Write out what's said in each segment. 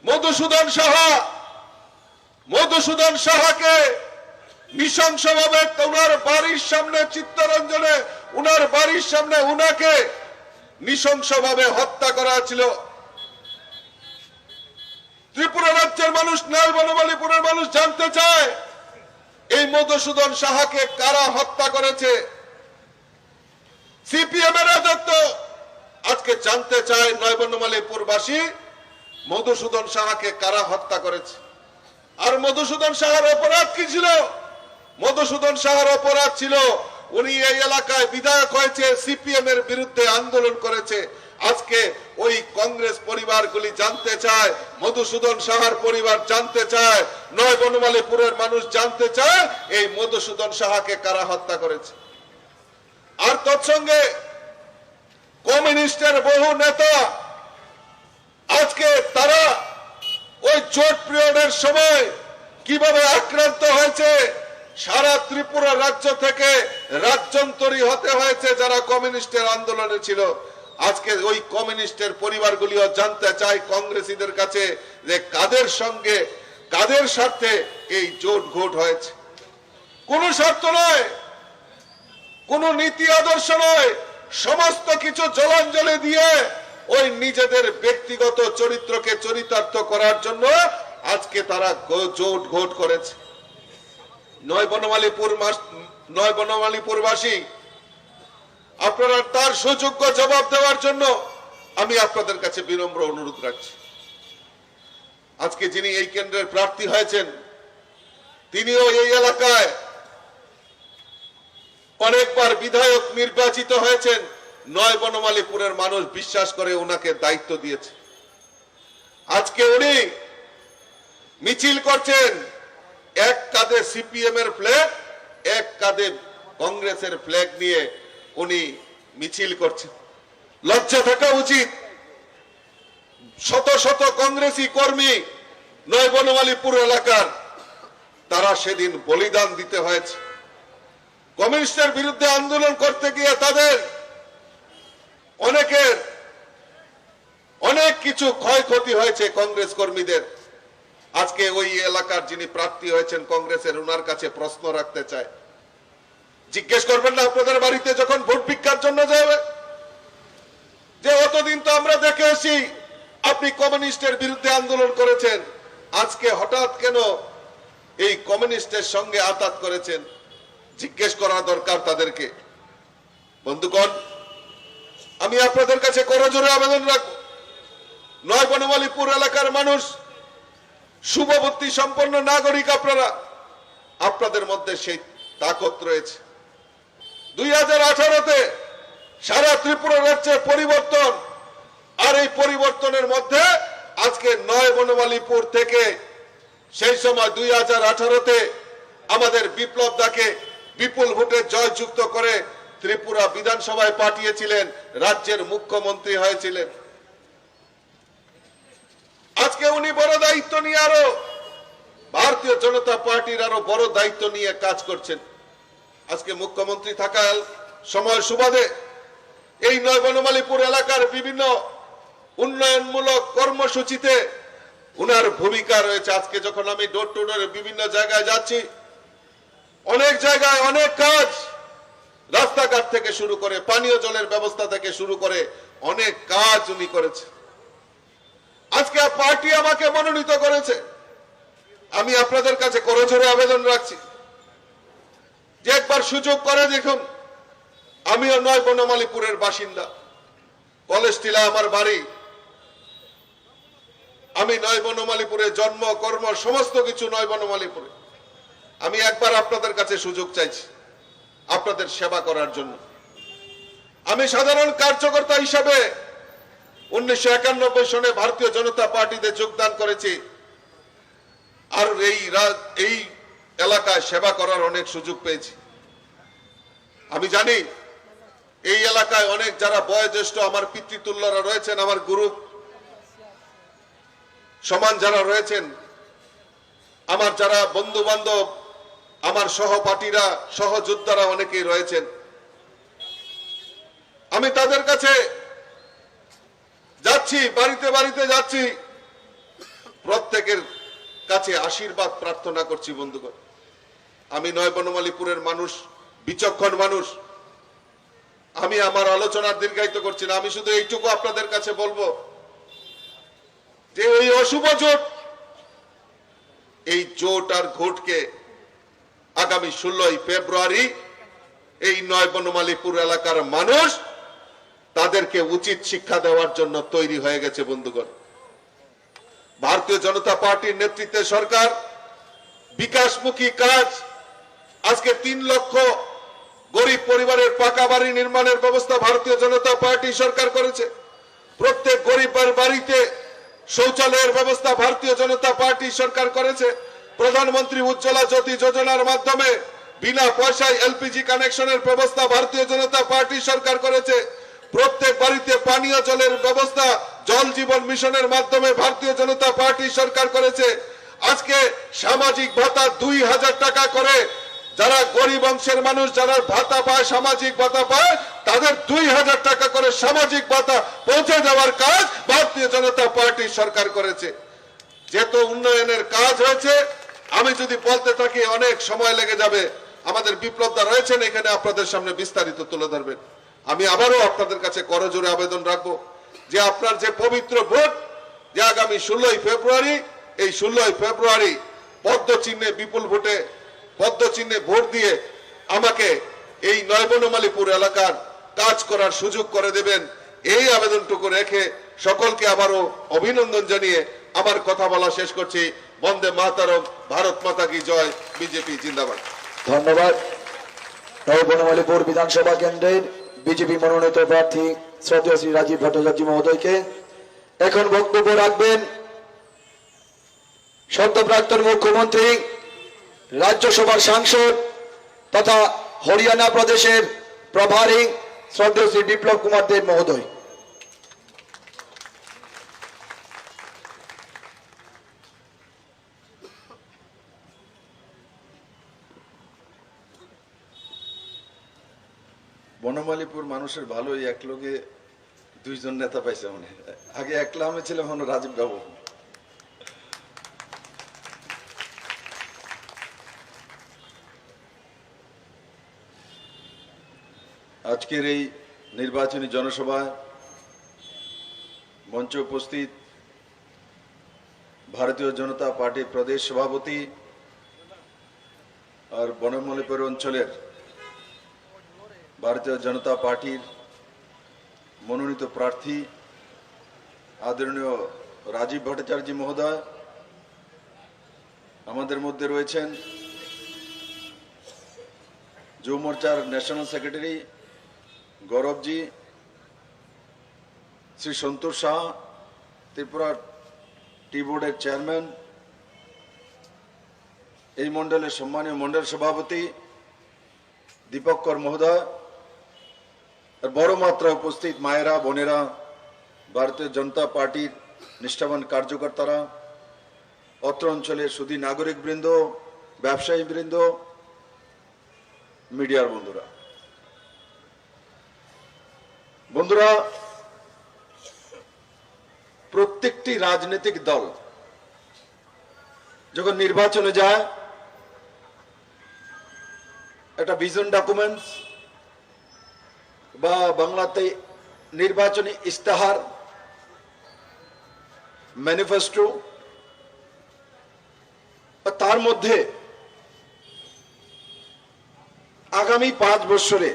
মধুসূদন সাহাকে নৃশংসভাবে ওনার বাড়ির সামনে চিত্তরঞ্জনে উনার বাড়ির সামনে উনাকে নৃশংসভাবে হত্যা করা ছিল। ত্রিপুরা রাজ্যের মানুষ, নয় বনমালীপুরের মানুষ জানতে চায় এই মধুসূদন সাহাকে কারা হত্যা করেছে। সিপিএম এর রাজত্ব আজকে জানতে চায় নয় বনমালীপুরবাসী মধুসূদন সাহাকে কারা হত্যা করেছে। আর মধুসূদন সাহার অপরাধ কি ছিল? মধুসূদন সাহার অপরাধ ছিল উনি এই এলাকায় বিধায়ক হয়েছে, সিপিএম এর বিরুদ্ধে আন্দোলন করেছে। আজকে ওই কংগ্রেস পরিবারগুলি জানতে চায়, মধুসূদন সাহার পরিবার জানতে চায়, নয় বনমালীপুরের মানুষ জানতে চায় এই মধুসূদন সাহাকে কারা হত্যা করেছে। আর তৎসঙ্গে কমিউনিস্টের বহু নেতা আজকে তারা ওই জোট পিরিয়ডের সময় কিভাবে আক্রান্ত হয়েছে, সারা ত্রিপুরা রাজ্য থেকে রাজ্যান্তরী হতে হয়েছে যারা কমিউনিস্টের আন্দোলনে ছিল। আজকে ওই কমিউনিস্টের পরিবারগুলিও জানতে চায় কংগ্রেসীদের কাছে যে কাদের সঙ্গে কাদের স্বার্থে এই জোট ঘোট হয়েছে। কোন স্বার্থ নয়, কোন নীতি আদর্শ নয়, সমস্ত কিছু জলাঞ্জলি দিয়ে ওই নিজেদের ব্যক্তিগত চরিত্রকে চরিতার্থ করার জন্য আজকে তারা জোট ঘোট করেছে। নয় বনমালীপুরবাসী আপনারা তার সুযোগ্য জবাব দেওয়ার জন্য আমি আপনাদের কাছে বিনম্র অনুরোধ রাখছি। আজকে যিনি এই কেন্দ্রের প্রার্থী হয়েছেন তিনিও এই এলাকায় অনেকবার বিধায়ক নির্বাচিত হয়েছেন। নয় বনমালীপুরের মানুষ বিশ্বাস করে ওনাকে দায়িত্ব দিয়েছে। আজকে উনি মিছিল করছেন, এক কাঁধে সিপিএম এর ফ্ল্যাগ, এক কাঁধে কংগ্রেসের ফ্ল্যাগ নিয়ে উনি মিছিল করছেন। লজ্জা থাকা উচিত। শত শত কংগ্রেসী কর্মী নয় বনমালীপুর এলাকার তারা সেদিন বলিদান দিতে হয়েছে। কমিউনিস্টের বিরুদ্ধে আন্দোলন করতে গিয়ে তাদের অনেক কিছু ক্ষয়ক্ষতি হয়েছে কংগ্রেস কর্মীদের। আজকে ওই এলাকার যিনি প্রার্থী হয়েছেন কংগ্রেসের, ওনার কাছে প্রশ্ন রাখতে চায়, জিজ্ঞেস করবেন না আপনাদের বাড়িতে যখন ভোট ভিক্ষার জন্য যাবে যে অতদিন তো আমরা দেখে আসি আপনি কমিউনিস্টের বিরুদ্ধে আন্দোলন করেছেন, আজকে হঠাৎ কেন এই কমিউনিস্টের সঙ্গে আতাত করেছেন? জিজ্ঞেস করা দরকার তাদেরকে। বন্ধুগণ, আমি আপনাদের কাছে করজোরে আবেদন রাখবো, নয় বনমালীপুর এলাকার মানুষ শুভবুদ্ধি সম্পন্ন নাগরিক আপনারা, আপনাদের মধ্যে সেই তাকত রয়েছে। 2018-তে সারা ত্রিপুরা রাজ্যের পরিবর্তন, আর এই পরিবর্তনের মধ্যে আজকে নয় বনমালীপুর থেকে সেই সময় 2018-তে আমাদের বিপ্লব দাকে বিপুল ভোটে জয়যুক্ত করে ত্রিপুরা বিধানসভায় পাঠিয়েছিলেন, রাজ্যের মুখ্যমন্ত্রী হয়েছিলেন। আজকে উনি বড় দায়িত্ব নিয়ে আরো ভারতীয় জনতা পার্টির আরো বড় দায়িত্ব নিয়ে কাজ করছেন। আজকে মুখ্যমন্ত্রী থাকার সময় সুবাদে এই নয় বনমালীপুর এলাকার বিভিন্ন উন্নয়নমূলক কর্মসূচিতে উনার ভূমিকা রয়েছে। আজকে যখন আমি ডোর টু ডোর বিভিন্ন জায়গায় যাচ্ছি, অনেক জায়গায় অনেক কাজ, রাস্তাঘাট থেকে শুরু করে পানীয় জলের ব্যবস্থা থেকে শুরু করে অনেক কাজ উনি করেছে। আজকে পার্টি আমাকে মনোনীত করেছে। আমি আপনাদের কাছে করজোরে আবেদন রাখছি যে একবার সুযোগ করে দেখুন। আমিও নয় বনমালীপুরের বাসিন্দা, কলেজ টিলা আমার বাড়ি। আমি নয় বনমালীপুরে জন্ম কর্ম সমস্ত কিছু নয় বনমালীপুরে। আমি একবার আপনাদের কাছে সুযোগ চাইছি আপনাদের সেবা করার জন্য। আমি সাধারণ কার্যকর্তা হিসাবে 1991 সনে ভারতীয় জনতা পার্টিতে যোগদান করেছি, আর এই এলাকায় সেবা করার অনেক সুযোগ পেয়েছি। আমি জানি এই এলাকায় অনেক যারা বয়োজ্যেষ্ঠ আমার পিতৃতুল্যরা রয়েছেন, আমার গুরু সমান যারা রয়েছেন, আমার যারা বন্ধু বান্ধব, আমার সহপাঠীরা, সহযোদ্ধারা অনেকেই রয়েছেন। আমি তাদের কাছে যাচ্ছি, বাড়িতে বাড়িতে যাচ্ছি, প্রত্যেকের কাছে আশীর্বাদ প্রার্থনা করছি বন্ধুগণ। আমি নয় বনমালীপুরের মানুষ, বিচক্ষণ মানুষ। আমি আমার আলোচনার দীর্ঘায়িত করছি না, আমি শুধু এইটুকু আপনাদের কাছে বলবো যে এই অশুভ জোট, এই জোট আর ঘোটকে আগামী 16ই ফেব্রুয়ারি এই নয় বনমালীপুর এলাকার মানুষ তাদেরকে উচিত শিক্ষা দেওয়ার জন্য তৈরি হয়ে গেছে বন্ধুগণ। ভারতীয় জনতা পার্টির নেতৃত্বে সরকার বিকাশমুখী কাজ, আজকে 3 লক্ষ গরিব পরিবারের পাকা বাড়ি নির্মাণের ব্যবস্থা ভারতীয় জনতা পার্টি সরকার করেছে। প্রত্যেক গরিবের বাড়িতে শৌচালয়ের ব্যবস্থা ভারতীয় জনতা পার্টি সরকার করেছে। প্রধানমন্ত্রী উজ্জ্বলা জ্যোতি যোজনার মাধ্যমে বিনা পয়সায় এলপিজি কানেকশনের ব্যবস্থা ভারতীয় জনতা পার্টি সরকার করেছে। প্রত্যেক বাড়িতে পানীয় জলের ব্যবস্থা জল জীবন মিশনের মাধ্যমে ভারতীয় জনতা পার্টি সরকার করেছে। আজকে সামাজিক ভাতা 2000 টাকা করে, যারা গরিব অংশের মানুষ যারা ভাতা পায়, সামাজিক ভাতা পায়, তাদের 2000 টাকা করে সামাজিক ভাতা পৌঁছে দেওয়ার কাজ ভারতীয় জনতা পার্টি সরকার করেছে। যেত উন্নয়নের কাজ হয়েছে, আমি যদি বলতে থাকি অনেক সময় লেগে যাবে। আমাদের বিপ্লবদা রয়েছেন এখানে, আপনাদের সামনে বিস্তারিত তুলে ধরবেন। আমি আবারও আপনাদের কাছে করজোড়ে আবেদন রাখবো যে আপনার যে পবিত্র ভোট, যে আগামী 16ই ফেব্রুয়ারি, এই 16ই ফেব্রুয়ারি পদ্ম চিহ্নে বিপুল ভোটে পদ্ম চিহ্নে ভোট দিয়ে আমাকে এই নয় বনমালীপুর এলাকার কাজ করার সুযোগ করে দেবেন। এই আবেদনটুকু রেখে সকলকে আবারও অভিনন্দন জানিয়ে আমার কথা বলা শেষ করছি। বন্দে মাতরম, ভারত মাতা কি জয়, বিজেপি জিন্দাবাদ। ধন্যবাদ। নয় বনমালীপুর বিধানসভা কেন্দ্রের বিজেপি মনোনীত প্রার্থী শ্রদ্ধেয় শ্রী রাজীব ভট্টাচার্য মহোদয়কে। এখন বক্তব্য রাখবেন সদ্য প্রাক্তন মুখ্যমন্ত্রী, রাজ্যসভার সাংসদ তথা হরিয়ানা প্রদেশের প্রভারী শ্রদ্ধেয় শ্রী বিপ্লব কুমার দেব মহোদয়। বনমালীপুর মানুষের ভালোই, এক লোকে 2 জন নেতা পাইছে। মানে আগে একলা আমি ছিলাম, এখন রাজীব বাবু। আজকের এই নির্বাচনী জনসভায় মঞ্চে উপস্থিত ভারতীয় জনতা পার্টির প্রদেশ সভাপতি আর বনমালীপুর অঞ্চলের ভারতীয় জনতা পার্টির মনোনীত প্রার্থী আদরণীয় রাজীব ভট্টাচার্য মহোদয়, আমাদের মধ্যে রয়েছেন যুব মোর্চার ন্যাশনাল সেক্রেটারি গৌরবজি, শ্রী সন্তোষ শাহ, ত্রিপুরা টি বোর্ডের চেয়ারম্যান, এই মন্ডলের সম্মানীয় মন্ডল সভাপতি দীপক কর মহোদয়, আর বড় মাত্রা উপস্থিত মায়েরা, বোনেরা, ভারতীয় জনতা পার্টির নিষ্ঠাবান কার্যকর্তারা, অত্র অঞ্চলের সুধী নাগরিক বৃন্দ, ব্যবসায়ী বৃন্দ, মিডিয়ার বন্ধুরা, প্রত্যেকটি রাজনৈতিক দল যখন নির্বাচনে যায় একটা ভিশন ডকুমেন্টস বা বাংলাতে নির্বাচনী ইস্তাহার, ম্যানিফেস্টো, তার মধ্যে আগামী 5 বছরে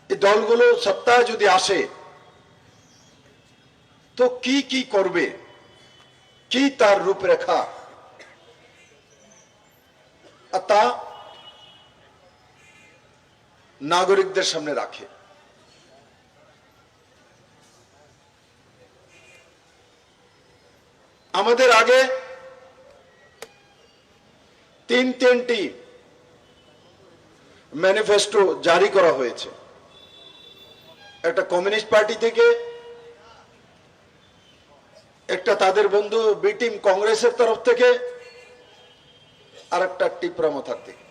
এই দলগুলো সত্তায় যদি আসে তো কি কি করবে, কি তার রূপরেখা, তা নাগরিকদের সামনে রাখে। আমাদের আগে তিনটি ম্যানিফেস্টো জারি করা হয়েছে, একটা কমিউনিস্ট পার্টি থেকে, একটা তাদের বন্ধু বি টিম কংগ্রেসের তরফ থেকে, আর একটা টিপরা মাথার থেকে।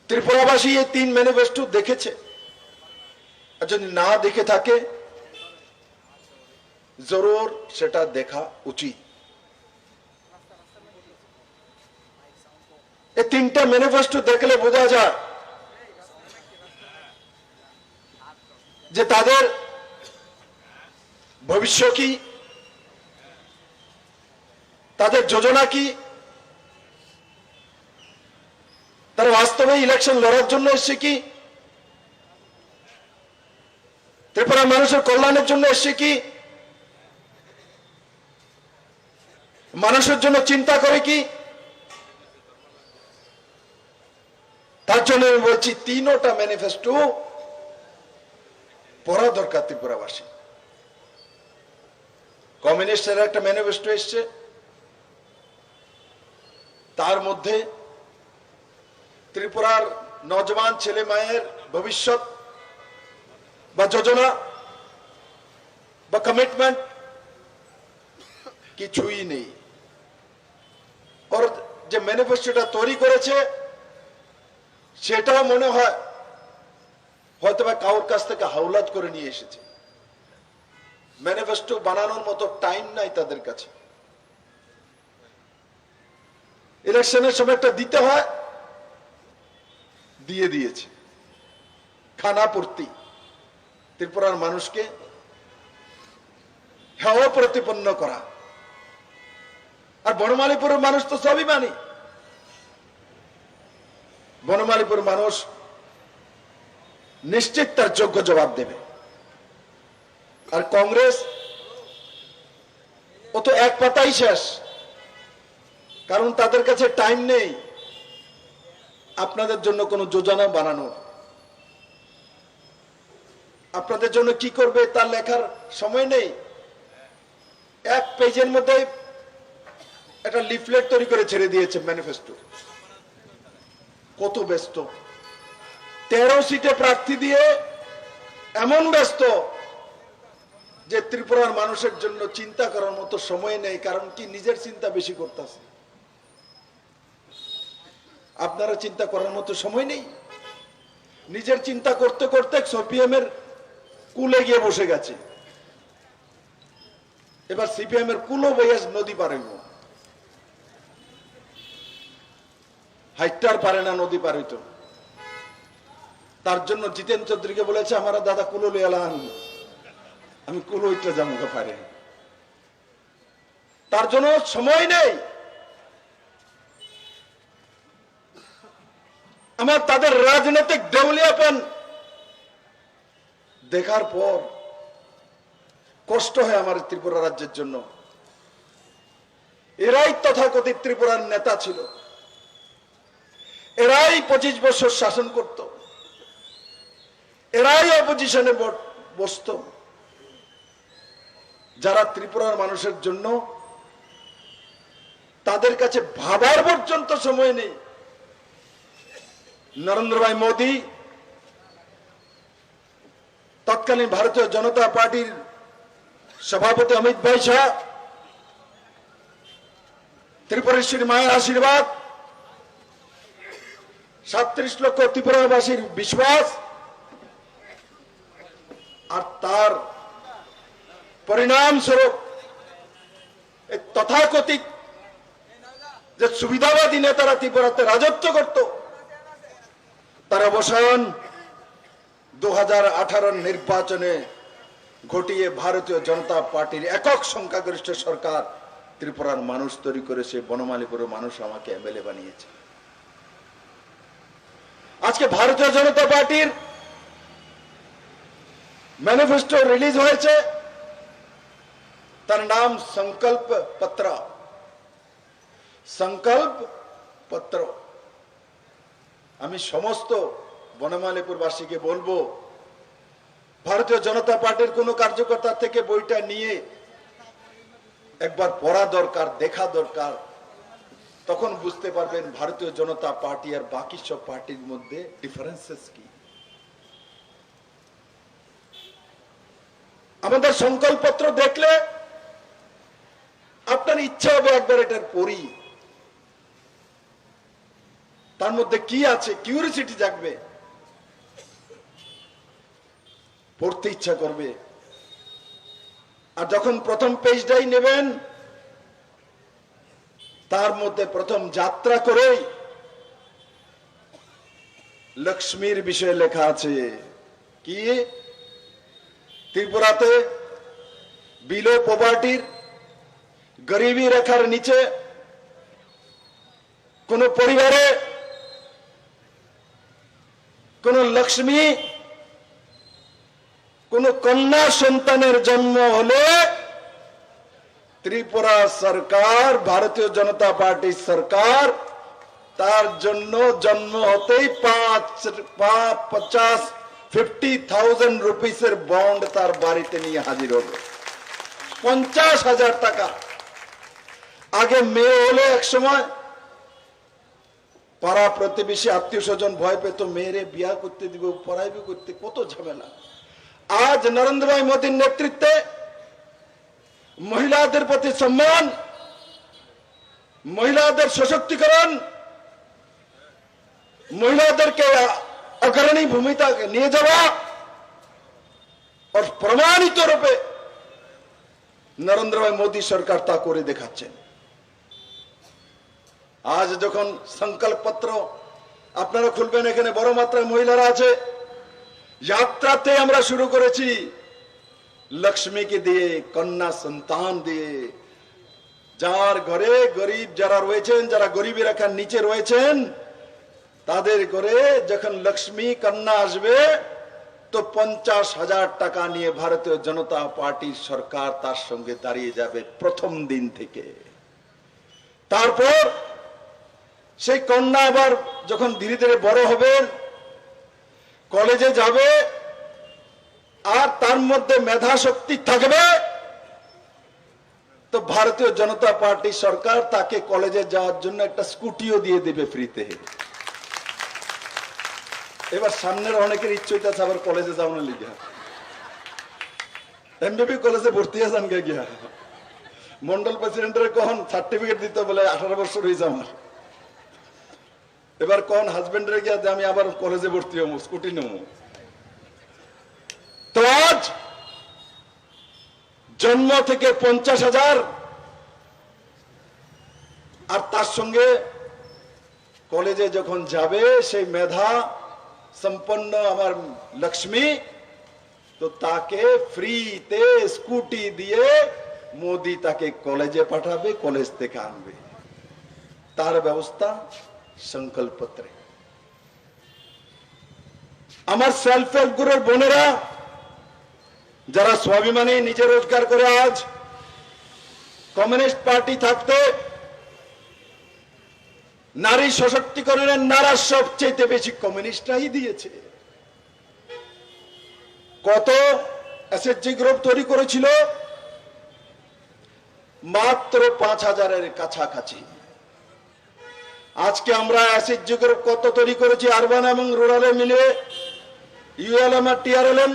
ত্রিপুরাবাসী এই 3 ম্যানিফেস্টো দেখেছে, আর যদি না দেখে থাকে জরুর সেটা দেখা উচিত। এই তিনটা ম্যানিফেস্টো দেখলে বোঝা যায় যে তাদের ভবিষ্যৎ কি, তাদের যোজনা কি, তারা বাস্তবে ইলেকশন লড়ার জন্য এসছে কি, ত্রিপুরা মানুষের কল্যাণের জন্য এসছে কি, মানুষের জন্য চিন্তা করে কি। তার জন্য আমি বলছি তিনোটা ম্যানিফেস্টো পড়া দরকার ত্রিপুরাবাসী। কমিউনিস্টের একটা ম্যানিফেস্টো এসছে, তার মধ্যে ত্রিপুরার নজওয়ান ছেলে মায়ের ভবিষ্যৎ বা যোজনা বা কমিটমেন্ট কিছুই নেই। ওর যে ম্যানিফেস্টোটা তৈরি করেছে সেটাও মনে হয় হয়তো বা কারোর কাছ থেকে হাওলাত করে নিয়ে এসেছে। ম্যানিফেস্টো বানানোর মতো টাইম নাই তাদের কাছে। ইলেকশনের সময়টা দিতে হয়, দিয়ে দিয়েছে খানা পূর্তি ত্রিপুরার মানুষকে হেয় প্রতিপন্ন করা। আর বনমালীপুরের মানুষ তো স্বাভিমানী। বনমালীপুর মানুষ নিশ্চিত তার যোগ্য জবাব দেবে। আর কংগ্রেস ও তো এক পাতাই শেষ, কারণ তাদের কাছে টাইম নেই আপনাদের জন্য কোনো যোজনা বানানো। আপনাদের জন্য কি করবে তার লেখার সময় নেই। এক পেজের মধ্যে একটা লিফলেট তৈরি করে ছেড়ে দিয়েছে ম্যানিফেস্টো। কত ব্যস্ত, 13 সিটে প্রার্থী দিয়ে এমন ব্যস্ত যে ত্রিপুরার মানুষের জন্য চিন্তা করার মতো সময় নেই। কারণ কি, নিজের চিন্তা বেশি করতেছে। আপনারা চিন্তা করার মতো সময় নেই। নিজের চিন্তা করতে করতে সিপিএম এর কুলে গিয়ে বসে গেছে। এবার সিপিএম এর কুলো বইয়া নদী পার হইব, হাইটার পারে না নদী পার হইতো। তার জন্য জিতেন চৌধুরীকে বলেছে আমার দাদা কুলো লিয়ালান, আমি কুলো ইটা জামুকে পারে। তার জন্য সময় নেই। আমার তাদের রাজনৈতিক দেউলিয়াপন দেখার পর কষ্ট হয় আমার ত্রিপুরা রাজ্যের জন্য। এরাই তথাকথিত ত্রিপুরার নেতা ছিল, এরাই 25 বছর শাসন করত, এরাই অপোজিশনে বসত। যারা ত্রিপুরার মানুষের জন্য তাদের কাছে ভাবার পর্যন্ত সময় নেই। নরেন্দ্র ভাই মোদী, তৎকালীন ভারতীয় জনতা পার্টির সভাপতি অমিত ভাই শাহ, ত্রিপুরেশ্বরী মায়ের আশীর্বাদ, 37 লক্ষ ত্রিপুরাবাসীর বিশ্বাস, আর তার পরিণাম স্বরূপ তথাকথিত যে সুবিধাবাদী নেতারা ত্রিপুরাতে রাজত্ব করত, তার অবসান 2018 নির্বাচনে ঘটিয়ে ভারতীয় জনতা পার্টির একক সংখ্যাগরিষ্ঠ সরকার ত্রিপুরার মানুষ তৈরি করেছে। বনমালীপুরের মানুষ আমাকে এমএলএ বানিয়েছে। আজকে ভারতীয় জনতা পার্টির ম্যানিফেস্টো রিলিজ হয়েছে, তার নাম সংকল্প পত্র। সংকল্প পত্র। আমি সমস্ত বনমালীপুরবাসীকে বলবো, ভারতীয় জনতা পার্টির কোন কার্যকর্তা থেকে বইটা নিয়ে একবার পড়া দরকার, দেখা দরকার। তখন বুঝতে পারবেন ভারতীয় জনতা পার্টি আর বাকি সব পার্টির মধ্যে ডিফারেন্সেস কি। আমাদের সংকল্পপত্র দেখলে আপনার ইচ্ছা হবে একবার এটার পড়ি, তার মধ্যে কি আছে কিউরিসিটি জাগবে, পড়তে ইচ্ছা করবে। আর যখন প্রথম পেজটাই নেবেন, তার মধ্যে প্রথম যাত্রা করেই লক্ষ্মীর বিষয়ে লেখা আছে। কি? ত্রিপুরাতে বিলো পভার্টির, গরিবী রেখার নিচে কোন পরিবারে কোন লক্ষ্মী, কোন কন্যা সন্তানের জন্ম হলে ত্রিপুরা সরকার, ভারতীয় জনতা পার্টি সরকার তার জন্য জন্ম হতেই 50,000 রুপিসের বন্ড তার বাড়িতে নিয়ে হাজির হবে। 50,000 টাকা। আগে মেয়ে হলে এক সময় পাড়া প্রতিবেশী আত্মীয় স্বজন ভয় পেত, মেয়েরে বিয়া করতে দিব, পড়াইবে করতে, কত ঝামেলা। আজ নরেন্দ্র ভাই মোদীর নেতৃত্বে মহিলাদের প্রতি সম্মান, মহিলাদের সশক্তিকরণ, মহিলাদেরকে অগ্রণী ভূমিকা নিয়ে যাওয়া আর প্রমাণিত রূপে নরেন্দ্র ভাই মোদী সরকার তা করে দেখাচ্ছেন। আজ যখন সংকল্প পত্র আপনারা খুলবেন, এখানে বড় মাত্রায় মহিলারা আছে। যাত্রাতে আমরা শুরু করেছি লক্ষ্মীকে দিয়ে, কন্যা সন্তান দিয়ে। যার ঘরে গরিব যারা রয়েছেন, যারা গরিবী রেখার নিচে রয়েছেন, তাদের ঘরে যখন লক্ষ্মী কন্যা আসবে তো 50,000 টাকা নিয়ে ভারতীয় জনতা পার্টির সরকার তার সঙ্গে দাঁড়িয়ে যাবে প্রথম দিন থেকে। তারপর সেই কন্যা আবার যখন ধীরে ধীরে বড় হবে, কলেজে যাবে, আর তার মধ্যে মেধা শক্তি থাকবে, তো ভারতীয় জনতা পার্টি সরকার তাকে কলেজে যাওয়ার জন্য একটা স্কুটিও দিয়ে দেবে ফ্রিতে। এবার সামনের অনেকের ইচ্ছে হইতেছে আবার কলেজে যাওয়ার লিগা, এমবিবি কলেজে ভর্তি আছেন কে গিয়া, মন্ডল প্রেসিডেন্টের কখন সার্টিফিকেট দিতে বলে 18 বছর হয়েছে আমার, এবার কখন হাজবেন্ডের গিয়া যে আমি আবার কলেজে ভর্তি হবো, স্কুটি নেব। তো আজ জন্ম থেকে 50,000 আর তার সঙ্গে কলেজে যখন যাবে সেই মেধা সম্পন্ন আমার লক্ষ্মী, তো তাকে ফ্রিতে স্কুটি দিয়ে মোদি তাকে কলেজে পাঠাবে, কলেজ থেকে আনবে। তার ব্যবস্থা সংকল্প পত্রে। আমার সেলফ হেল্প গ্রুপের বোনেরা যারা স্বাভিমানে নিজে রোজগার করে, আজ কমিউনিস্ট পার্টি থাকতে নারী সশক্তিকরণের নারা সবচেয়ে বেশি কমিউনিস্টরাই দিয়েছে। কত এসএসজি গ্রুপ তৈরি করেছিল? মাত্র 5,000-এর কাছাকাছি। আজকে আমরা এসএসজি গ্রুপ কত তৈরি করেছি আরবান এবং রুরালে মিলে, ইউএলএম আর টিআরএলএম,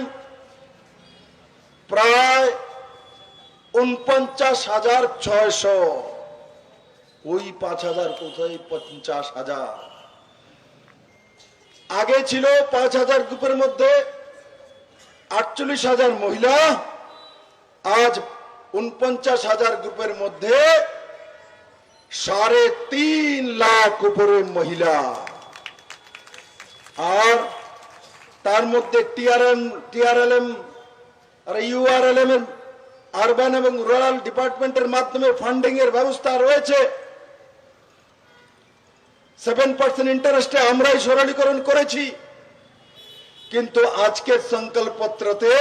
প্রায় 49,600। ওই 5,000 কোথায় 50,000? আগে ছিল 5,000 গ্রুপের মধ্যে 48,000 মহিলা, আজ 49,000 গ্রুপের মধ্যে 3.5 লাখ উপরে মহিলা। আর তার মধ্যে টিআরএলএম আর ইউআরএলএম এর আরবান এবং রুরাল ডিপার্টমেন্টের মাধ্যমে ফান্ডিং এর ব্যবস্থা রয়েছে। 7% ইন্টারেস্টে আমরাই সরলীকরণ করেছি। কিন্তু আজকের সংকল্প পত্রতে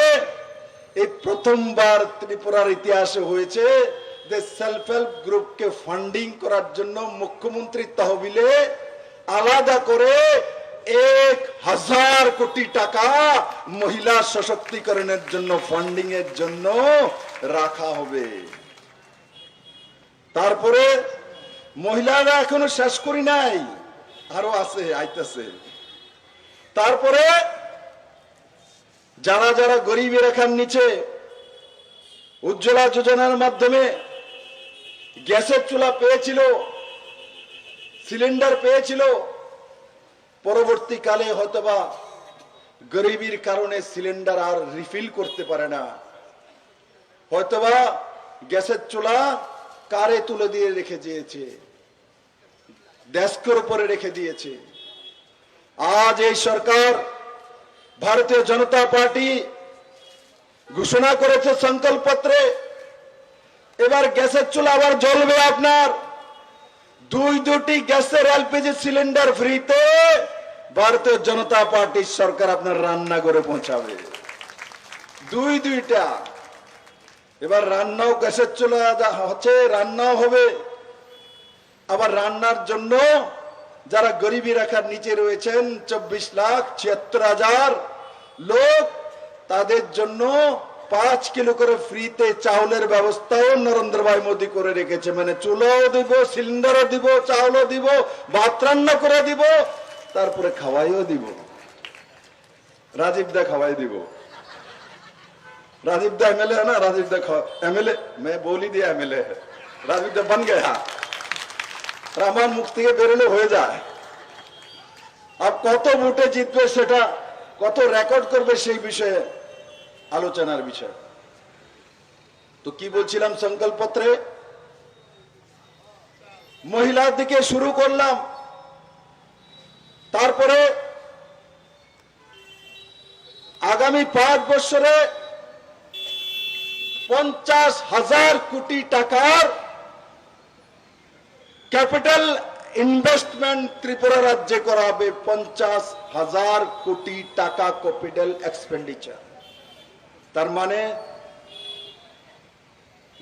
এই প্রথমবার ত্রিপুরার ইতিহাসে হয়েছে যে সেলফ হেল্প গ্রুপকে ফান্ডিং করার জন্য মুখ্যমন্ত্রী তহবিলে আলাদা করে 1,000 কোটি টাকা মহিলা সশক্তিকরণের জন্য, ফান্ডিং এর জন্য রাখা হবে। তারপরে মহিলারা এখনো শেষ করি নাই, আরো আছে, আইতেছে। তারপরে যারা যারা গরিবী রেখার নিচে উজ্জ্বলা যোজনার মাধ্যমে গ্যাসের চুলা পেয়েছিল, সিলিন্ডার পেয়েছিল, পরবর্তীকালে হয়তোবা গরিবীর কারণে সিলিন্ডার আর রিফিল করতে পারে না, হয়তোবা গ্যাসের চুলা কারে তুলে দিয়ে রেখে দিয়েছে, ডেস্কের উপরে রেখে দিয়েছে। আজ এই সরকার, ভারতীয় জনতা পার্টি ঘোষণা করেছে সংকল্পপত্রে, এবার গ্যাসের চুলা আবার জ্বলবে আপনার। দুটি গ্যাসের এলপিজি সিলিন্ডার ফ্রিতে ভারতীয় জনতা পার্টির সরকার আপনার রান্না করে পৌঁছাবে। দুইটা। এবার রান্নাও গ্যাসের চুলা হচ্ছে, রান্নাও হবে। আবার রান্নার জন্য যারা গরিবী রেখার নিচে রয়েছেন 24,76,000 লোক, তাদের জন্য 5 কিলো করে ফ্রিতে চাউলের ব্যবস্থাও নরেন্দ্র ভাই মোদী করে রেখেছে। মানে চুলাও দিব, সিলিন্ডারও দিব, চাউলও দিব, ভাত রান্না করে দিব, তারপরে খাওয়াইও দিব। রাজীব দা খাওয়াই দিব। राजीव दा एमएलए है ना, राजीव दा एमएलए, मैं बोल ही दिया एमएलए है, राजीव दा बन गया। আমার মুখ থেকে বেরোলে হয়ে যায়। আর কত ভোটে জিতবে সেটা, কত রেকর্ড করবে সেই বিষয়ে আলোচনার বিষয়। তো কি বলছিলাম, সংকল্পপত্রে মহিলার দিকে শুরু করলাম, তারপরে আগামী 5 বছরে 50,000 কোটি টাকার ক্যাপিটাল ইনভেস্টমেন্ট ত্রিপুরা রাজ্যে করা হবে। 50,000 কোটি টাকা ক্যাপিটাল এক্সপেন্ডিচার। তার মানে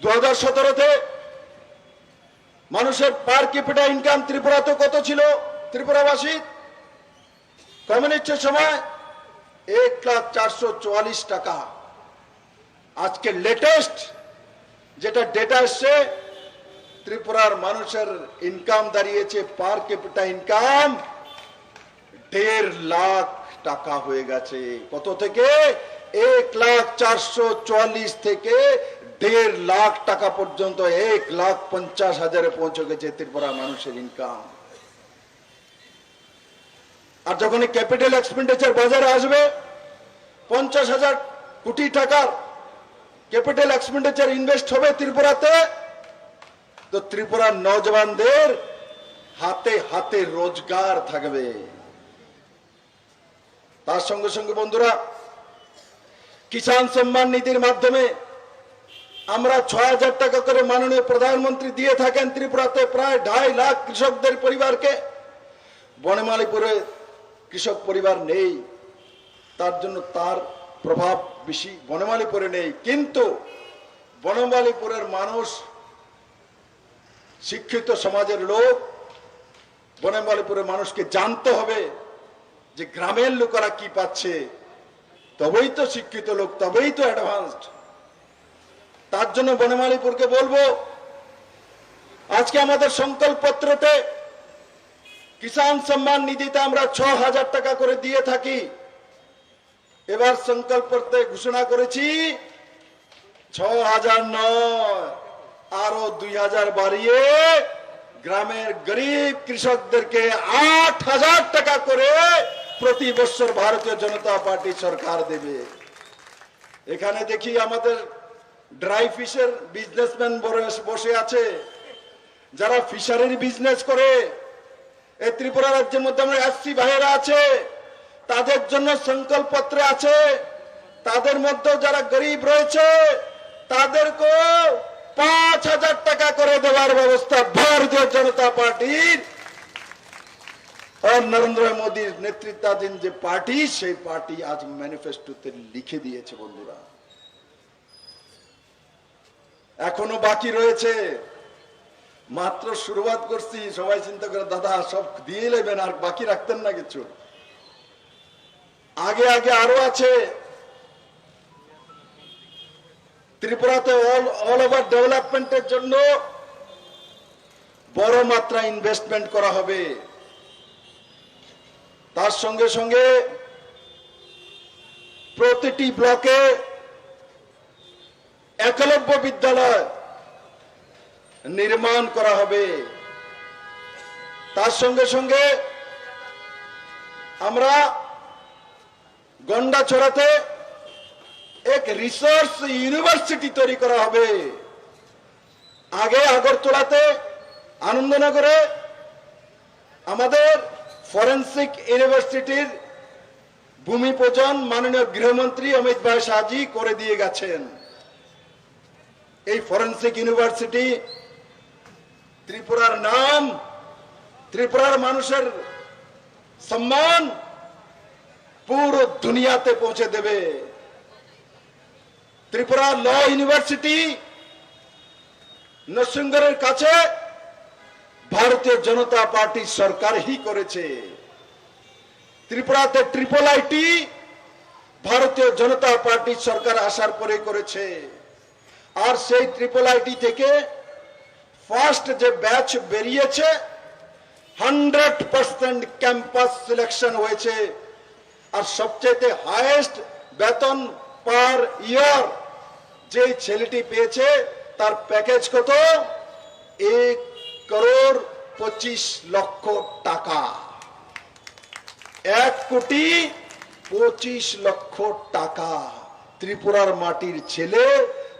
2017-তে মানুষের পার ক্যাপিটা ইনকাম ত্রিপুরাতে কত ছিল? ত্রিপুরাবাসী কমিউনিস্টের সময় 1,04,44 টাকা। আজকে লেটেস্ট যেটা ডেটা আসছে, ত্রিপুরার মানুষের ইনকাম দাঁড়িয়েছে, পার ক্যাপিটা ইনকাম 1.5 লাখ টাকা হয়ে গেছে। কত থেকে? 1,04,44 থেকে 1.5 লাখ টাকা পর্যন্ত 1,50,000 পৌঁছে গেছে ত্রিপুরা মানুষের ইনকাম। আর যখন ক্যাপিটাল এক্সপেন্ডিচার বাজারে আসবে, 50,000 কোটি টাকার ক্যাপিটাল এক্সপেন্ডিচার ইনভেস্ট হবে ত্রিপুরাতে, তো ত্রিপুরার নওজওয়ানদের হাতে হাতে রোজগার থাকবে। তার সঙ্গে সঙ্গে বন্ধুরা, কিষাণ সম্মান নিধির মাধ্যমে আমরা 6,000 টাকা করে মাননীয় প্রধানমন্ত্রী দিয়ে থাকেন ত্রিপুরাতে প্রায় 2.5 লাখ কৃষকদের পরিবারকে। বনমালীপুরে কৃষক পরিবার নেই, তার জন্য তার প্রভাব বেশি বনমালীপুরে নেই। কিন্তু বনমালীপুরের মানুষ শিক্ষিত সমাজের লোক, বনমালীপুরের মানুষকে জানতে হবে যে গ্রামের লোকেরা কি পাচ্ছে, তবেই তো শিক্ষিত লোক, তবেই তো অ্যাডভান্সড। তার জন্য বনমালীপুরকে বলবো, আজকে আমাদের সংকল্পপত্রতে কিষাণ সম্মান নিধিতে আমরা 6,000 টাকা করে দিয়ে থাকি। এবার সংকল্পপত্রে ঘোষণা করেছি 6,000 নয়, আরো 2,000 বাড়িয়ে গ্রামের গরিব কৃষকদেরকে 8,000 টাকা করে প্রতি বছর ভারতীয় জনতা পার্টি সরকার দেবে। এখানে দেখি আমাদের ড্রাই ফিশের বিজনেসম্যান বসে আছে, যারা ফিশারির বিজনেস করে। এই ত্রিপুরা রাজ্যের মধ্যে আমরা এসসি ভাইয়েরা আছে, তাদের জন্য সংকল্পপত্রে আছে। তাদের মধ্যে যারা গরিব রয়েছে তাদেরকে 5,000 টাকা করে দেওয়ার ব্যবস্থা ভারতীয় জনতা পার্টির আর নরেন্দ্র মোদীর নেতৃত্বাধীন যে পার্টি, সেই পার্টি আজ ম্যানিফেস্টোতে লিখে দিয়েছে। বন্ধুরা, এখনো বাকি রয়েছে, মাত্র শুরুয়াত করছি। সবাই চিন্তা করে দাদা সব দিয়ে নেবেন, আর বাকি রাখতেন না কিছু। আগে আগে আরো আছে। ত্রিপুরাতে অল ওভার ডেভেলপমেন্টের জন্য বড় মাত্রা ইনভেস্টমেন্ট করা হবে। তার সঙ্গে সঙ্গে প্রতিটি ব্লকে একলব্য বিদ্যালয় নির্মাণ করা হবে। তার সঙ্গে সঙ্গে আমরা গন্ডাছড়াতে এক রিসার্চ ইউনিভার্সিটি তৈরি করা হবে। আগে আগরতলাতে, আনন্দনগরে আমাদের ফরেন্সিক ইউনিভার্সিটির ভূমি পূজন মাননীয় গৃহমন্ত্রী অমিত ভাই শাহজি করে দিয়ে গেছেন। এই ফরেন্সিক ইউনিভার্সিটি ত্রিপুরার নাম, ত্রিপুরার মানুষের সম্মান পুরো দুনিয়াতে পৌঁছে দেবে। ত্রিপুরা ল ইউনিভার্সিটি নরসিংগড়ের কাছে ভারতীয় জনতা পার্টি সরকার হি করেছে। ত্রিপুরাতে ট্রিপল আইটি ভারতীয় জনতা পার্টি সরকার আসার পরে করেছে। আর সেই ট্রিপল আইটি থেকে ফার্স্ট যে ব্যাচ বেরিয়েছে 100% ক্যাম্পাস সিলেকশন হয়েছে। আর সবচেয়ে হাইয়েস্ট বেতন পার ইয়ার যে ছেলেটি পেয়েছে তার প্যাকেজ কত? 1,25,00,000 টাকা। 1,25,00,000 টাকা ত্রিপুরার মাটির ছেলে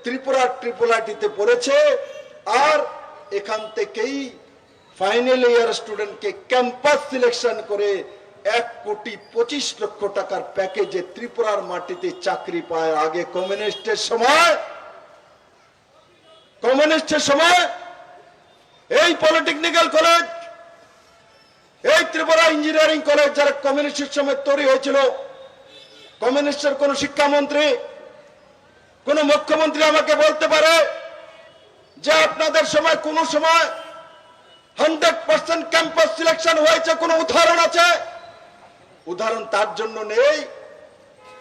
ত্রিপুরার ট্রিপল আইটিতে পড়েছে। আর এখান থেকেই ফাইনাল ইয়ার স্টুডেন্টকে ক্যাম্পাস সিলেকশন করে 1,25,00,000 টাকার প্যাকেজে ত্রিপুরার মাটিতে চাকরি পায়। আগে কমিউনিস্টের সময় এই পলিটেকনিক্যাল কলেজ, এই ত্রিপুরা ইঞ্জিনিয়ারিং কলেজ যারা কমিউনিস্টের সময় তৈরি হয়েছিল, কমিউনিস্টের কোন শিক্ষামন্ত্রী, কোন মুখ্যমন্ত্রী আমাকে বলতে পারে যে আপনাদের সময় কোন সময় 100% ক্যাম্পাস সিলেকশন হয়েছে? কোন উদাহরণ আছে? উদাহরণ তার জন্য নেই।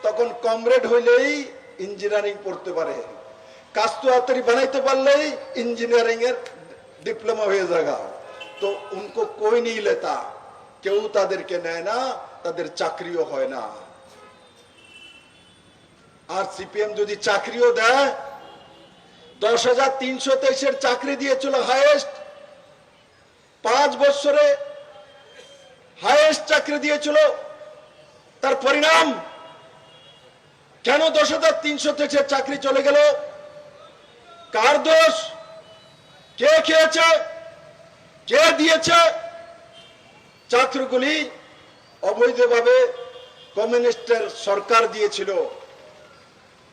তখন কমরেড হইলেই ইঞ্জিনিয়ারিং পড়তে পারে, কাস্তুয়াতরি বানাইতে পারলেই ইঞ্জিনিয়ারিং এর ডিপ্লোমা হয়ে যাগা। তো উनको कोई नहीं लेता, কেউ তাদেরকে নেয় না, তাদের চাকরিও হয় না। আর সিপিএম যদি চাকরিও দেয়, 10,323 চাকরি দিয়েছিল হাইয়েস্ট, 5 বছরে হাইয়েস্ট চাকরি দিয়েছিল। তার পরিণাম কেন 10,323 চাকরি চলে গেল? কার দোষ? কে খেয়েছে? কে দিয়েছে? চাকরিগুলি অবৈধভাবে কমিউনিস্টের সরকার দিয়েছিল।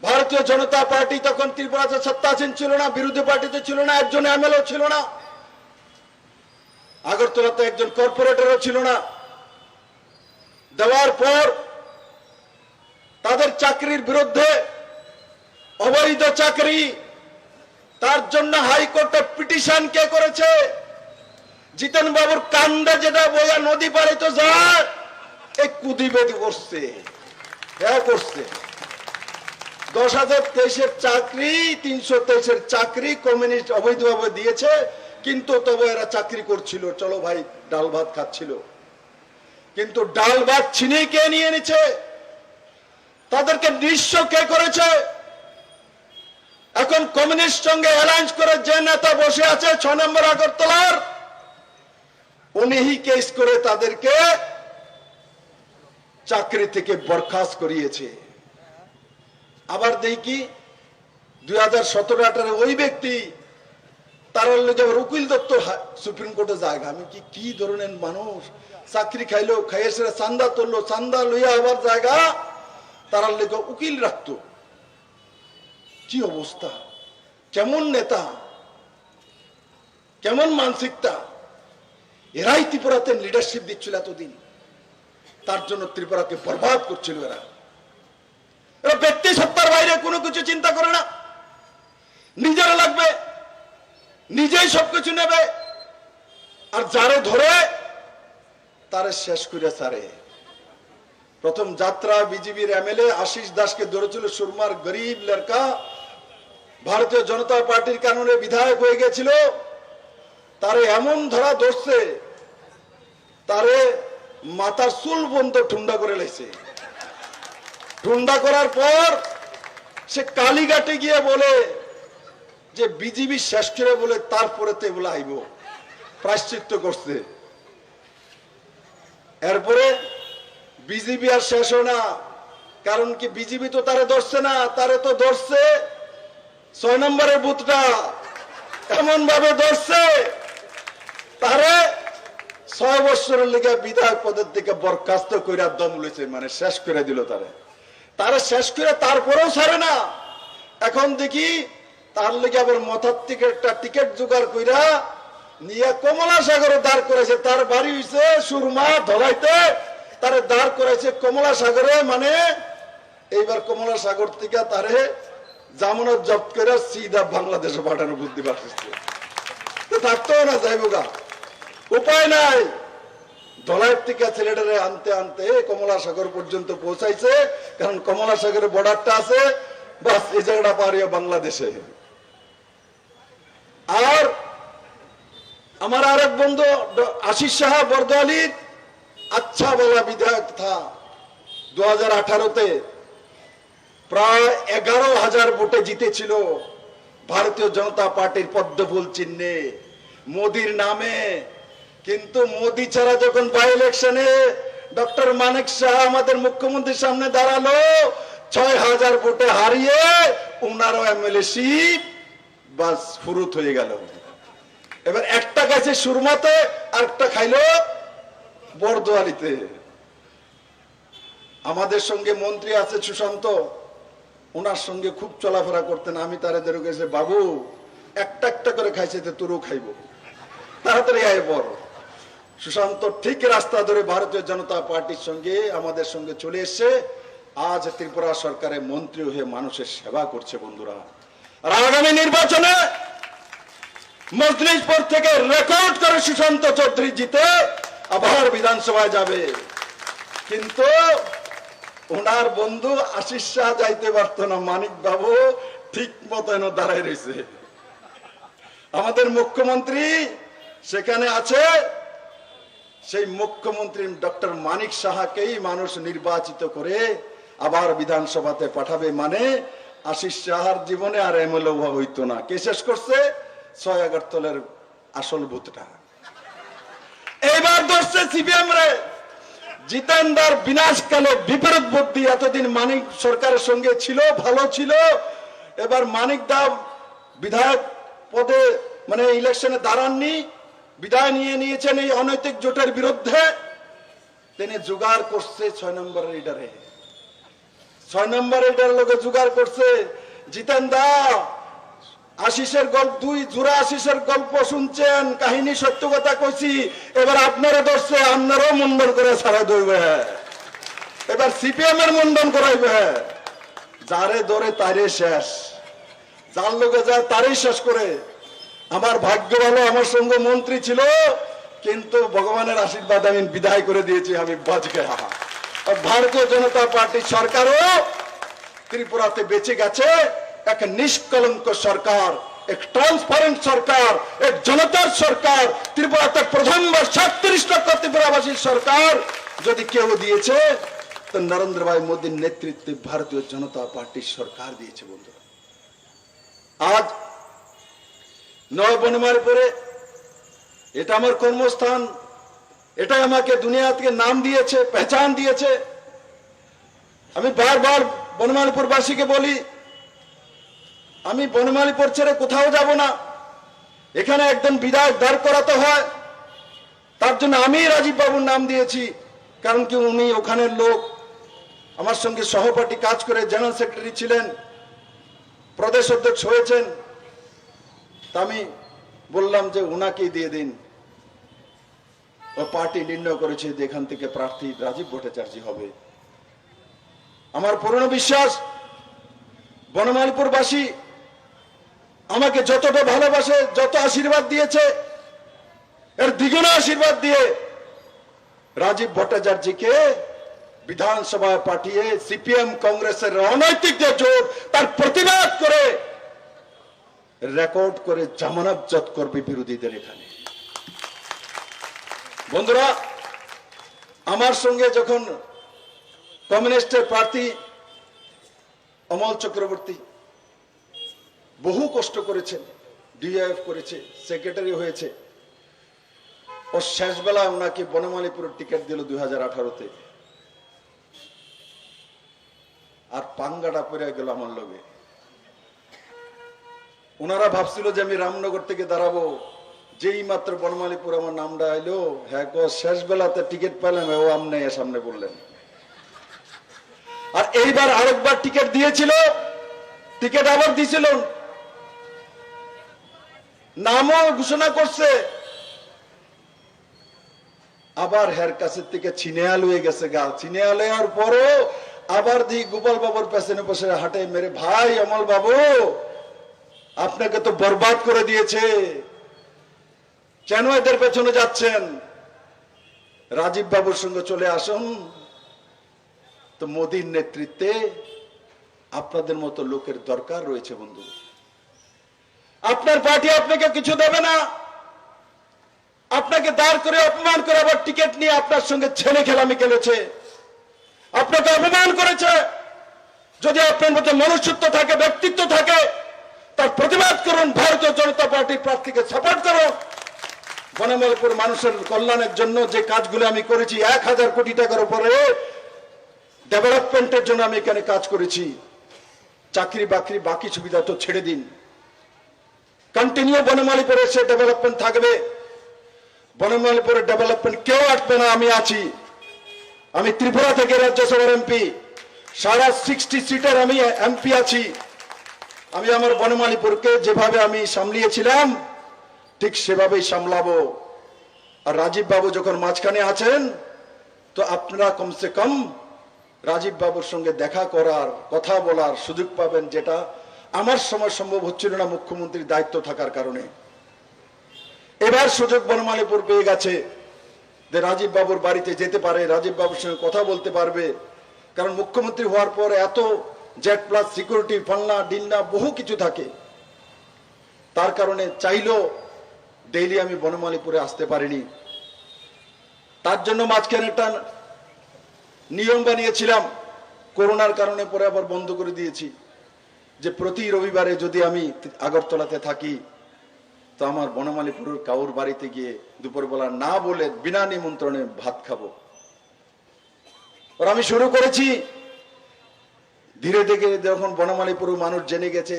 ভারতীয় জনতা পার্টি তখন ত্রিপুরাতে সত্তাসীন ছিল না, বিরোধী পার্টিতে ছিল না, একজন এমএলএ ছিল না, আগরতলাতে একজন কর্পোরেটরও ছিল না। দেওয়ার পর তাদের চাকরির বিরুদ্ধে, অবৈধ চাকরি, তার জন্য হাইকোর্টে পিটিশন কে করেছে? জিতেন বাবুর কান্দে যেটা বইয়া নদী পারে তো যায়, এই কুদিবেদি করছে, করছে। 10,023 চাকরি, 323 চাকরি কমিউনিস্ট অবৈধভাবে দিয়েছে, কিন্তু তবে এরা চাকরি করছিল, চলো ভাই ডাল ভাত খাচ্ছিল। কিন্তু ডাল ভাত ছিনিয়ে কে নিয়ে নিচ্ছে? তাদেরকে নিঃস্ব কে করেছে? এখন কমিউনিস্ট সঙ্গে অ্যালায়েন্স করে যে নেতা বসে আছে 6 নম্বর আগরতলার, উনিই কেস করে তাদেরকে চাকরি থেকে বরখাস্ত করিয়েছে। আবার দেখি 2017-18 ওই ব্যক্তি তার উকিল দত্ত সুপ্রিম কোর্টে জায়গা। আমি কি ধরনের মানুষ? চাকরি খাইলো, খাইয়ে সেরা চান্দা তুললো, চান্দা লইয়া আবার জায়গা তার লেগে উকিল রাখতো। কি অবস্থা! কেমন নেতা, কেমন মানসিকতা! এরাই ত্রিপুরাতে লিডারশিপ দিচ্ছিল এতদিন, তার জন্য ত্রিপুরাকে বরবাদ করছিল। এরা ব্যক্তি সত্তার বাইরে কোনো কিছু চিন্তা করে না, নিজের লাগবে, নিজেই সবকিছু নেবে, আর যারে ধরে তারে শেষ করে ছাড়ে। প্রথম যাত্রা বিজেপির এমএলএ আশিস দাসকে ধরেছিল, সুরমার গরিব লড়কা, ভারতীয় জনতা পার্টির কারণে বিধায়ক হয়ে গেছিল। তারে এমন ধরা ধরছে, তারে মাথার চুল বন্ধ ঠুন্ডা করে লেছে। ঠুন্ডা করার পর সে কালীঘাটে গিয়ে বলে যে বিজেপি শেষ করে বলে তারপরে তো এগুলো আইব, প্রায়শ্চিত্ত করছে। এরপরে বিজেপি আর শেষ হয় না, কারণ কি বিজেপি তো তারে ধরছে না, তারে তো ধরছে 6 নম্বরের বুথটা, এমন ভাবে ধরছে তারে 6 বছরের লেগে বিধায়ক পদের থেকে বরখাস্ত কইরা দম লইছে, মানে শেষ করে দিল তারে শেষ করে তারপরেও ছাড়ে না। এখন দেখি তার লেগে আবার মথার থেকে একটা টিকিট জোগাড় কইরা নিয়ে কমলা সাগরে দাঁড় করেছে। তার বাড়ি হইছে সুরমা ধলাইতে, তারে দাঁড় করেছে কমলা সাগরে, মানে এইবার কমলা সাগর থেকে তারে জামানত জব্দ করে সিধা বাংলাদেশে পাঠানোর বুদ্ধি পাঠাচ্ছে। থাকতেও না যাইবো গা, উপায় নাই। ধলাইয়ের থেকে ছেলেটারে আনতে আনতে কমলা সাগর পর্যন্ত পৌঁছাইছে, কারণ কমলা সাগরের বর্ডারটা আছে, বাস এই জায়গাটা পারিয়া বাংলাদেশে। আর আমার আরেক বন্ধু আশিস সাহা বরদোয়ালির আচ্ছা বলা বিধায়ক থা 2018-তে প্রায় 11,000 ভোটে জিতেছিল ভারতীয় জনতা পার্টির পদ্মফুল চিহ্নে মোদির নামে। কিন্তু মোদি ছাড়া যখন বাই ইলেকশনে ডক্টর মানিক শাহ আমাদের মুখ্যমন্ত্রীর সামনে দাঁড়ালো, 6,000 ভোটে হারিয়ে উনারও এমএলএ সিট বাস ফুরুত হয়ে গেল। এবার একটা গেছে সুরমাতে, আর একটা খাইলো বরদোয়ালিতে। আমাদের সঙ্গে মন্ত্রী আছে সুশান্ত, ওনার সঙ্গে খুব চলাফেরা করতেন। আমি তারা ধরে গেছে, বাবু একটা একটা করে খাইছে তো তোরও খাইব, তাড়াতাড়ি আয় পর। সুশান্ত ঠিক রাস্তা ধরে ভারতীয় জনতা পার্টির সঙ্গে আমাদের সঙ্গে চলে এসছে, আজ ত্রিপুরা সরকারের মন্ত্রী হয়ে মানুষের সেবা করছে বন্ধুরা। আর আগামী নির্বাচনে মজলিসপুর থেকে রেকর্ড করে সুশান্ত চৌধুরী জিতে আবার বিধানসভায় যাবে। কিন্তু ওনার বন্ধু আশিস শাহ যাইতে পারত না, মানিক বাবু ঠিক মতন দাঁড়াই রয়েছে। আমাদের মুখ্যমন্ত্রী সেখানে আছে, সেই মুখ্যমন্ত্রী ডক্টর মানিক সাহাকেই মানুষ নির্বাচিত করে আবার বিধানসভাতে পাঠাবে, মানে আশিস শাহর জীবনে আর এমএলএ হইতো না। কে শেষ করছে? 6 আগরতলার আসল বুথটা। এইবার ধরছে সিপিএম রে। জিতেন্দার বিনাশকালে বিপরীত বুদ্ধি, এতদিন মানিক সরকারের সঙ্গে ছিল, ভালো ছিল, এবার মানিক দা বিধায়ক পদে মানে ইলেকশনে দাঁড়াননি, বিদায় নিয়ে নিয়েছেন এই অনৈতিক জোটের বিরুদ্ধে। তিনি জোগাড় করছে 6 নম্বরের লিডারে, 6 নম্বরের লিডার লোকে জোগাড় করছে। জিতেন্দা আশিসের গল্প, 2 জোড়া আশিসের গল্প শুনছেন, কাহিনী সত্য কথা কইছি, এবার আপনারা ধরছে, আপনারও মুন্ডন করে ছাড়া দইবে, এবার সিপিএম এর মুন্ডন করাইবে। যারে ধরে তারে শেষ, যার লোকে যায় তারই শেষ করে। আমার ভাগ্য ভালো, আমার সঙ্গে মন্ত্রী ছিল, কিন্তু ভগবানের আশীর্বাদ আমি বিদায় করে দিয়েছি আমি বাজকে। আর ভারতীয় জনতা পার্টির সরকারও ত্রিপুরাতে বেঁচে গেছে, এক নিষ্কলঙ্ক সরকার, এক ট্রান্সপারেন্ট সরকার, এক জনতার সরকার। ত্রিপুরাতে প্রথমবার 37 লক্ষ ত্রিপুরাবাসীর সরকার যদি কেউ দিয়েছে তো নরেন্দ্র ভাই মোদীর নেতৃত্বে ভারতীয় জনতা পার্টির সরকার দিয়েছে বন্ধুরা। আজ নয় বনমালীপুরে, এটা আমার কর্মস্থান, এটাই আমাকে দুনিয়া থেকে নাম দিয়েছে, পেহচান দিয়েছে। আমি বারবার বনমালীপুরবাসীকে বলি, আমি বনমালীপুর ছেড়ে কোথাও যাব না। এখানে একজন বিধায়ক দাঁড় করাতে হয়, তার জন্য আমি রাজীব বাবুর নাম দিয়েছি, কারণ কি উনি ওখানের লোক, আমার সঙ্গে সহপাঠী কাজ করে জেনারেল সেক্রেটারি ছিলেন, প্রদেশ অধ্যক্ষ হয়েছেন। তা আমি বললাম যে উনাকেই দিয়ে দিন। ও পার্টি নির্ণয় করেছে যে এখান থেকে প্রার্থী রাজীব ভট্টাচার্য হবে। আমার পুরনো বিশ্বাস, বনমালীপুরবাসী আমাকে যতটা ভালোবাসে, যত আশীর্বাদ দিয়েছে, এর দ্বিগুণ আশীর্বাদ দিয়ে রাজীব ভট্টাচার্যকে বিধানসভায় পাঠিয়ে সিপিএম কংগ্রেসের অনৈতিক যে জোট, তার প্রতিবাদ করে রেকর্ড করে জামানত জব্দ করবে বিরোধীদের। এখানে বন্ধুরা, আমার সঙ্গে যখন কমিউনিস্টের প্রার্থী অমল চক্রবর্তী বহু কষ্ট করেছেন, ডিআইএফ করেছে, সেক্রেটারি হয়েছে, ও শেষ বেলা ওনাকে বনমালীপুরের টিকিট দিল 2018-তে। আর পাঙ্গাটা পড়ে গেল আমার লগে। ওনারা ভাবছিল যে আমি রামনগর থেকে দাঁড়াবো, যেই মাত্র বনমালীপুর আমার নামটা এলো, হ্যাঁ শেষ বেলাতে টিকিট পেলাম, ও আমনে সামনে বললেন। আর এইবার আরেকবার টিকিট দিয়েছিল, টিকিট আবার দিয়েছিল, নামও ঘোষণা করছে, আবার হের কাছের থেকে ছিনিয়া লয়ে গেছে গা। ছিনিয়া লওয়ার পরও আবার দি গোপাল বাবুর পেছনে পেছনে হাঁটে, মেরে ভাই অমল বাবু আপনাকে তো বরবাদ করে দিয়েছে, কেন এদের পেছনে যাচ্ছেন? রাজীব বাবুর সঙ্গে চলে আসুন। তো মোদীর নেতৃত্বে আপনাদের মতো লোকের দরকার রয়েছে বন্ধু। আপনার পার্টি আপনাকে কিছু দেবে না, আপনাকে দাঁড় করে অপমান করে আবার টিকিট নিয়ে আপনার সঙ্গে ছেলে খেলামি খেলেছে, আপনাকে অপমান করেছে। যদি আপনার মধ্যে মনুষ্যত্ব থাকে, ব্যক্তিত্ব থাকে, তার প্রতিবাদ করুন, ভারতীয় জনতা পার্টির প্রার্থীকে সাপোর্ট করুন। বনমালীপুর মানুষের কল্যাণের জন্য যে কাজগুলো আমি করেছি, 1000 কোটি টাকার উপরে ডেভেলপমেন্টের জন্য আমি এখানে কাজ করেছি। চাকরি বাকরি বাকি সুবিধা তো ছেড়ে দিন, কন্টিনিউ বনমালীপুরে সে ডেভেলপমেন্ট থাকবে। বনমালীপুরের ডেভেলপমেন্ট কেউ আটবে না, আমি আছি। আমি ত্রিপুরা থেকে রাজ্যসভার এমপি, সারা 60 সিটের আমি এমপি আছি। আমি আমার বনমালীপুরকে যেভাবে আমি সামলিয়েছিলাম ঠিক সেভাবেই সামলাবো। আর রাজীব বাবু যখন মাঝখানে আছেন, তো আপনারা কমসে কম রাজীব বাবুর সঙ্গে দেখা করার, কথা বলার সুযোগ পাবেন, যেটা আমার সময় সম্ভব হচ্ছিল না মুখ্যমন্ত্রীর দায়িত্ব থাকার কারণে। এবার সুযোগ বনমালীপুর পেয়ে গেছে যে রাজীব বাবুর বাড়িতে যেতে পারে, রাজীব বাবুর সঙ্গে কথা বলতে পারবে। কারণ মুখ্যমন্ত্রী হওয়ার পর এত জেড প্লাস সিকিউরিটি, ফান্না ডিন্না বহু কিছু থাকে, তার কারণে চাইলেও ডেইলি আমি বনমালীপুরে আসতে পারিনি। তার জন্য মাঝখানে একটা নিয়ম বানিয়েছিলাম, করোনার কারণে পরে আবার বন্ধ করে দিয়েছি, যে প্রতি রবিবারে যদি আমি আগরতলাতে থাকি, তো আমার বনমালীপুরের কাউর বাড়িতে গিয়ে দুপুরবেলা না বলে বিনা নিমন্ত্রণে ভাত খাবো। আর আমি শুরু করেছি, ধীরে ধীরে যখন বনমালীপুর মানুষ জেনে গেছে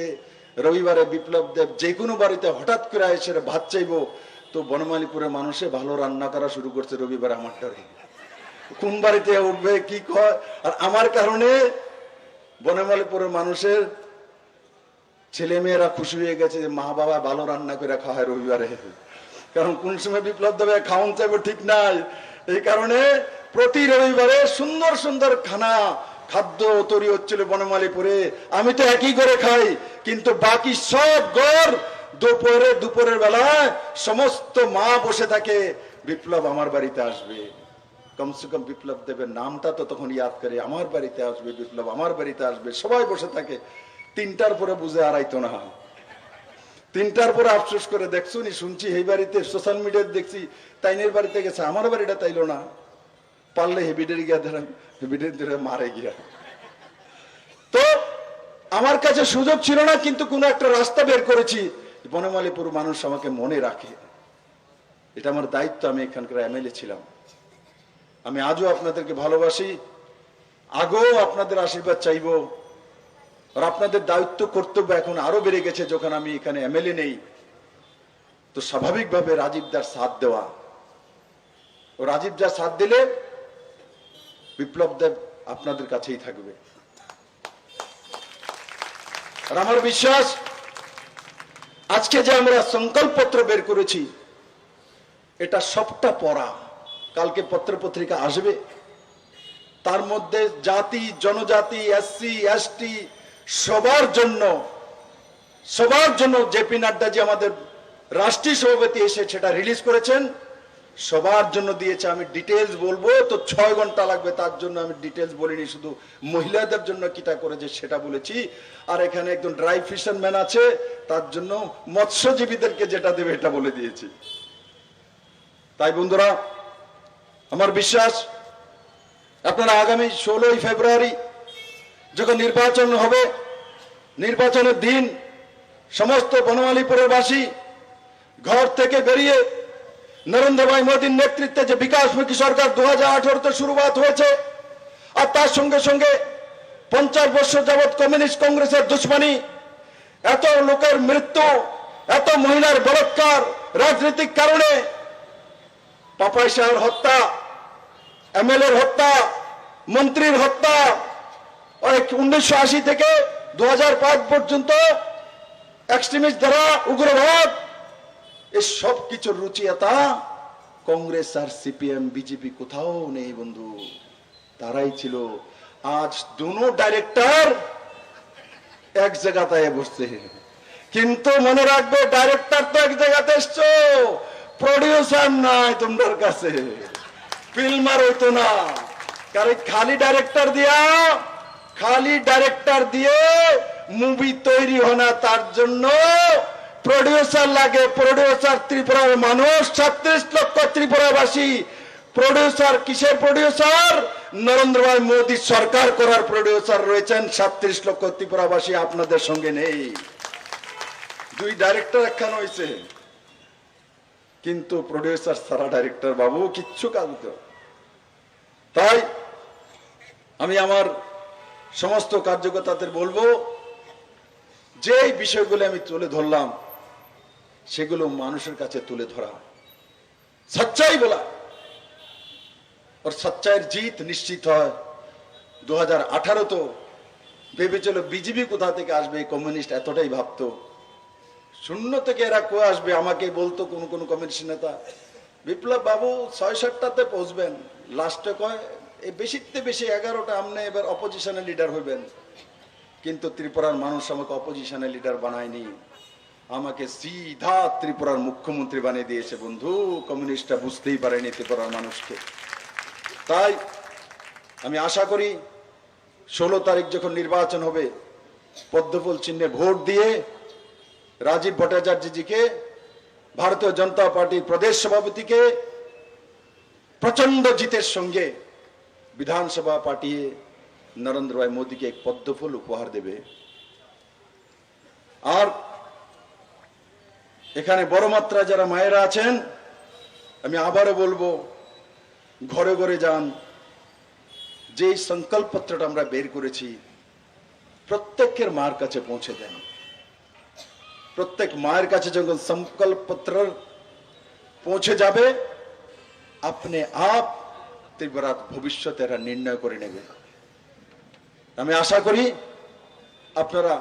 রবিবারে বিপ্লব দেব যে কোনো বাড়িতে হঠাৎ করে এসে ভাত চাইবো, তো বনমালীপুরের মানুষে ভালো রান্না করা শুরু করছে রবিবার আমার টারে। কোন বাড়িতে উঠবে কি কয়, আর আমার কারণে বনমালীপুরের মানুষের ছেলে মেয়েরা খুশি হয়ে গেছে যে মা বাবা ভালো রান্না করে খাওয়ায় রবিবারে। কারণ কোন সময় বিপ্লব দেবে খাওয়ান চাইবো ঠিক নাই, এই কারণে প্রতি রবিবারে সুন্দর সুন্দর খাদ্য তৈরি হচ্ছিল বনমালীপুরে। আমি তো একই করে খাই, কিন্তু বাকি সব ঘর দুপুরের বেলায় সমস্ত মা বসে থাকে, বিপ্লব আমার বাড়িতে আসবে। কমসে কম বিপ্লব দেবের নামটা তো তখন ইয়াদ করে, আমার বাড়িতে আসবে বিপ্লব, আমার বাড়িতে আসবে। সবাই বসে থাকে। 3টার পরে বুঝে আড়াইতো না, 3টার পরে আফসোস করে দেখছো নি, শুনছি এই বাড়িতে সোশ্যাল মিডিয়ায় দেখছি তাইনের বাড়িতে গেছে, আমার বাড়িটা তাইলো না। পারলে হেভিডের গিয়া ধরেন, হেভিডের ধরে মারে গিয়া। তো আমার কাছে সুযোগ ছিল না, কিন্তু কোন একটা রাস্তা বের করেছি, বনমালীপুর মানুষ আমাকে মনে রাখে। এটা আমার দায়িত্ব, আমি এখানকার এমএলএ ছিলাম। আমি আজও আপনাদেরকে ভালোবাসি, আগেও আপনাদের আশীর্বাদ চাইবো। আর আপনাদের দায়িত্ব কর্তব্য এখন আরো বেড়ে গেছে যখন আমি এখানে এমএলএ নেই। তো স্বাভাবিকভাবে রাজীবদার সাথ দেওয়া, ও রাজীবদার সাথ দিলে বিপ্লব দেব আপনাদের কাছেই থাকবে। আর আমার বিশ্বাস আজকে যে আমরা সংকল্পপত্র বের করেছি, এটা সবটা পড়া, কালকে পত্র পত্রিকা আসবে। তার মধ্যে জাতি জনজাতি এসসি এসটি সবার জন্য জেপি নাড্ডাজি আমাদের রাষ্ট্রীয় সভাপতি এসে সেটা রিলিজ করেছেন, সবার জন্য দিয়েছে। আমি ডিটেলস বলবো তো 6 ঘন্টা লাগবে, তার জন্য আমি ডিটেলস বলিনি, শুধু মহিলাদের জন্য কিটা করেছে সেটা বলেছি। আর এখানে একজন ড্রাই ফিশারম্যান আছে, তার জন্য মৎস্যজীবীদেরকে যেটা দেবে এটা বলে দিয়েছি। তাই বন্ধুরা, আমার বিশ্বাস আপনারা আগামী 16ই ফেব্রুয়ারি যখন নির্বাচন হবে, নির্বাচনের দিন সমস্ত বনমালীপুরের বাসী ঘর থেকে বেরিয়ে নরেন্দ্র ভাই মোদীর নেতৃত্বে যে বিকাশমুখী সরকার 2018-তে শুরুয়াত হয়েছে, আর তার সঙ্গে সঙ্গে 50 বছর যাবৎ কমিউনিস্ট কংগ্রেসের দুশ্মনী, এত লোকের মৃত্যু, এত মহিলার বলাৎকার, রাজনৈতিক কারণে পাপাই শাহর হত্যা, এমএলএর হত্যা, মন্ত্রীর হত্যা, 1980 থেকে 2005 পর্যন্ত এক্সট্রিমিস্ট দ্বারা উগ্রবাদ, এই সব কিছুর রুচিয়াতা কংগ্রেস আর সিপিএম বিজেপি কোথাও নেই বন্ধু, তারাই ছিল। আজ দুনো ডাইরেক্টর এক জায়গাতে বসছে, কিন্তু মনে রাখবে ডাইরেক্টর তো এক জায়গাতে এসছো, প্রডিউসার নাই তোমার কাছে, ফিল্মার হইতো না। কারণ খালি ডাইরেক্টর দিয়ে মুভি তৈরি হয় না, তার জন্য প্রডিউসার লাগে। প্রডিউসার ত্রিপুরার মানুষ, 36 লক্ষ ত্রিপুরাবাসী। প্রডিউসার কিসের প্রডিউসার? নরেন্দ্র ভাই মোদী সরকার করার প্রডিউসার রয়েছেন 37 লক্ষ ত্রিপুরাবাসী, আপনাদের সঙ্গে নেই। 2 ডাইরেক্টর একখান হয়েছে, কিন্তু প্রডিউসার সারা ডাইরেক্টর বাবু কিচ্ছু কাজ হতো। তাই আমি আমার সমস্ত কার্যকর্তাদের বলবো, যে বিষয়গুলো আমি তুলে ধরলাম সেগুলো মানুষের কাছে তুলে ধরা, সচ্চাই বলা, আর সচ্চাইয়ের জিত নিশ্চিত হয়। 2018 তো ভেবেছিল বিজেপি কোথা থেকে আসবে, কমিউনিস্ট এতটাই ভাবতো, শূন্য থেকে এরা কয়ে আসবে। আমাকে বলতো কোন কোন কমিউনিস্ট নেতা, বিপ্লব বাবু 6-7টাতে পৌঁছবেন, লাস্টে কয় এই বেশিতে বেশি 11টা আমনে এবার অপোজিশনের লিডার হইবেন। কিন্তু ত্রিপুরার মানুষ আমাকে অপোজিশনের লিডার বানায়নি, আমাকে সিধা ত্রিপুরার মুখ্যমন্ত্রী বানিয়ে দিয়েছে বন্ধু। কমিউনিস্টরা বুঝতেই পারেনি ত্রিপুরার মানুষকে। তাই আমি আশা করি 16 তারিখ যখন নির্বাচন হবে, পদ্মফুল চিহ্নে ভোট দিয়ে রাজীব ভট্টাচার্যজিকে, ভারতীয় জনতা পার্টির প্রদেশ সভাপতিকে প্রচন্ড জিতের সঙ্গে বিধানসভা পাঠিয়ে নরেন্দ্র ভাই মোদীকে এক পদ্মফুল উপহার দেবে। আর এখানে বড় মাত্রায় যারা মায়েরা আছেন, আমি আবারও বলবো, ঘরে ঘরে যান। যে সংকল্প পত্রটা আমরা বের করেছি প্রত্যেকের মায়ের কাছে পৌঁছে দেন। প্রত্যেক মায়ের কাছে যখন সংকল্প পত্র পৌঁছে যাবে, আপনি আপ ত্রিপুরার ভবিষ্যৎ এরা নির্ণয় করে নেবে। আমি আশা করি আপনারা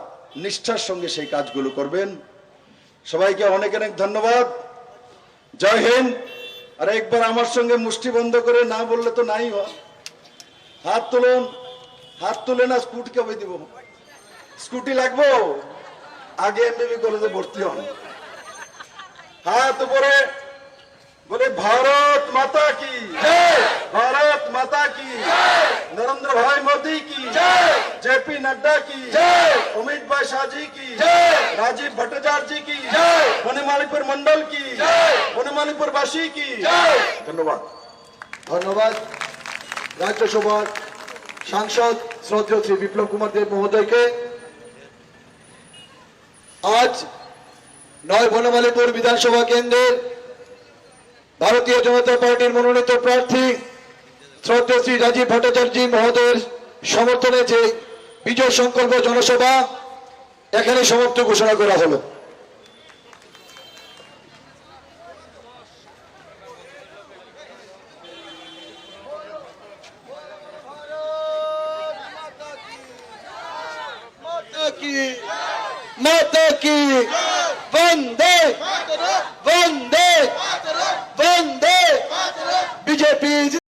নিষ্ঠার সঙ্গে সেই কাজগুলো করবেন। সবাইকে অনেক অনেক ধন্যবাদ। জয় হিন্দ। আর একবার আমার সঙ্গে মুষ্টি বন্ধ করে না বললে তো নাই হয়। হাত তুলুন, হাত তুলে না স্কুটি কবে দিব? স্কুটি লাগবো? আগে এমবিবি কলেজে ভর্তি হন। হাত উপরে বলে भारत माता की जय, भारत माता की जय, नरेंद्र भाई मोदी की जय, जेपी नड्डा की जय, अमित भाई शाह जी की जय, राजीव भट्टाचार्य जी की जय, वनमालीपुर मंडल की जय, वनमालीपुर वासी की जय। धन्यवाद। ধন্যবাদ রাজ্যসভার সাংসদ শ্রদ্ধেয় শ্রী বিপ্লব কুমার দেব মহোদয়কে। আজ 9 বনমালীপুর বিধানসভা কেন্দ্রের ভারতীয় জনতা পার্টির মনোনীত প্রার্থী শ্রদ্ধেয় শ্রী রাজীব ভট্টাচার্য মহোদয়ের সমর্থনে যে বিজয় সংকল্প জনসভা এখানে সমাপ্ত ঘোষণা করা হলো। माता की वंदे वंदे वंदे बीजेपी